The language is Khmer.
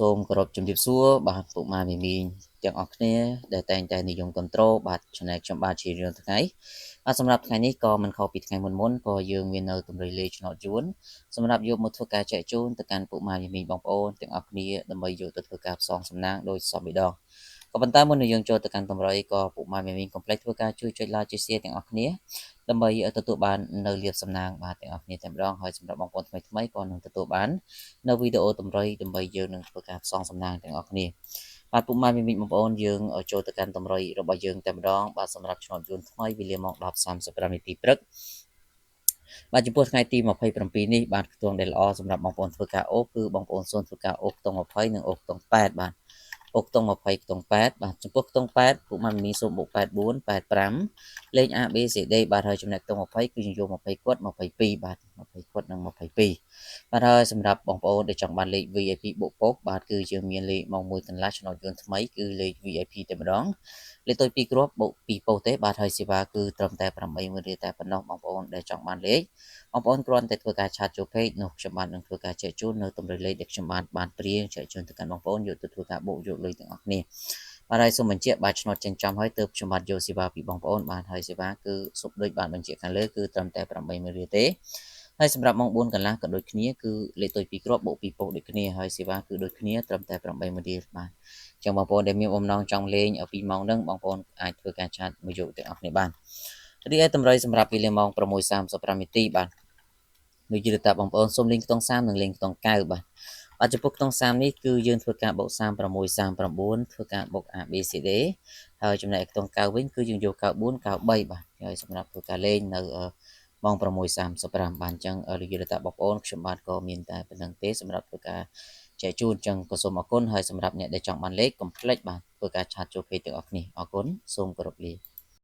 សូមគោរពជំរាបសួរបាទពុកម៉ែមីមីងទាំងអស់គ្នាដែលតែងតែនិយមគ្រប់គ្រងបាទចំណែកខ្ញុំបាទជារៀងថ្ងៃបាទសម្រាប់ថ្ងៃនេះក៏មិនខុសពីថ្ងៃមុនក៏យើងមាននៅតម្រុយលេខឆ្នោតយួនសម្រាប់យកមកធ្វើការចែកជូនទៅកាន់ពុកម៉ែមីមីងបងប្អូនទាំងអស់គ្នាដើម្បីយកទៅធ្វើការផ្សងសំណាងដោយសពម្ដងក៏ប៉ុន្តែមុននឹងយើងចូលទៅកាន់តម្រុយក៏ពុកម៉ែមីមីងកុំភ្លេចធ្វើការជួយចុច like ចុច share ទាំងអស់គ្នាដើម្បីទទួលបាននៅលាភសំណាងបាទទាំងអស់គ្នាតែម្ដងហើយសម្រាប់បងប្អូនថ្មីក៏នឹងទទួលបាននៅវីដេអូតម្រុយដើម្បីយើងនឹងធ្វើការផ្សងសំណាងទាំងអស់គ្នាបាទពុកម៉ែមីមីងបងប្អូនយើងចូលទៅកាន់តម្រុយរបស់យើងតែម្ដងបាទសម្រាប់ឆ្នោតយួនថ្មីវេលាម៉ោង 10:35 នាទីព្រឹកបាទចំពោះថ្ងៃទី27នេះបាទខ្ទង់ដែលល្អសម្រាប់បងប្អូនធ្វើការអូសគឺបងប្អូនសូនធ្វើការអូសខ្ទង់20និងអូសខ្ទង់8បាទអូសខ្ទង់20ខ្ទង់8បាទចំពោះខ្ទង់8ពុកម៉ែមីមីសូមបូក84 85លេខ A B C D បាទហើយចំណែកខ្ទង់20គឺយើងយក20គាត់22បាទ20គាត់និង22បាទហើយសម្រាប់បងប្អូនដែលចង់បានលេខ VIP បូកប៉ុកបាទគឺយើងមានលេខម៉ោង1កន្លះឆ្នោតយួនថ្មីគឺលេខ VIP តែម្ដងលេខតូច2គ្រាប់បូក2ប៉ុស្តិ៍ទេបាទហើយសេវាគឺត្រឹមតែ 80000 រៀលតែប៉ុណ្ណោះបងប្អូនដែលចង់បានលេខបងប្អូនគ្រាន់តែធ្វើការឆាតចូល page នោះខ្ញុំបាននឹងធ្វើការចែកជូននៅតម្រុយលេខដែលខ្ញុំបានព្រៀងចែកជូនទៅកាន់បងប្អូនយកទៅធ្វើការបូកយកលុយទាំងអស់គ្នាបាទហើយសូមបញ្ជាក់បាទឆ្នោតចិញ្ចឹមហើយទើបខ្ញុំបានយកសេវាពីបងប្អូនបាទហើយសេវាគឺសុបដូចបានបញ្ជាក់ខាងលើគឺត្រឹមតែ 80000 រៀលទេហើយសម្រាប់ម៉ោង4កន្លះក៏ដូចគ្នាគឺលេខតូច2គ្រាប់បូក2ប៉ុស្តិ៍ដូចគ្នាហើយសេវាគឺដូចគ្នាត្រឹមតែ 80000 រៀលបាទអញ្ចឹងបងប្អូនដែលមានបំណងចង់លេងពីម៉ោងហ្នឹងបងប្អូនអាចធ្វើការឆាតមកយកទាំងអស់គ្នាបានរីឯតម្រុយសម្រាប់វេលាម៉ោង 6:35 នាទីបាទដូចជាតាបងប្អូនសូមលេងខ្ទង់30និងលេងខ្ទង់9បាទចំពោះខ្ទង់30នេះគឺយើងធ្វើការបូក36 39ធ្វើការបូក ABCD ហើយចំណែកខ្ទង់9វិញគឺយើងយក94 93បាទហើយសម្រាប់ធ្វើការលេងនៅម៉ោង 6:35 បាទអញ្ចឹងលោកយាយតាបងប្អូនខ្ញុំបាទក៏មានតែប៉ុណ្្នឹងទេសម្រាប់ធ្វើការចែកជូនអញ្ចឹងក៏សូមអរគុណហើយសម្រាប់អ្នកដែលចង់បានលេខកុំភ្លេចបាទធ្វើការឆាតចូលពេកទាំងអស់គ្នាអរគុណសូមគោរពលា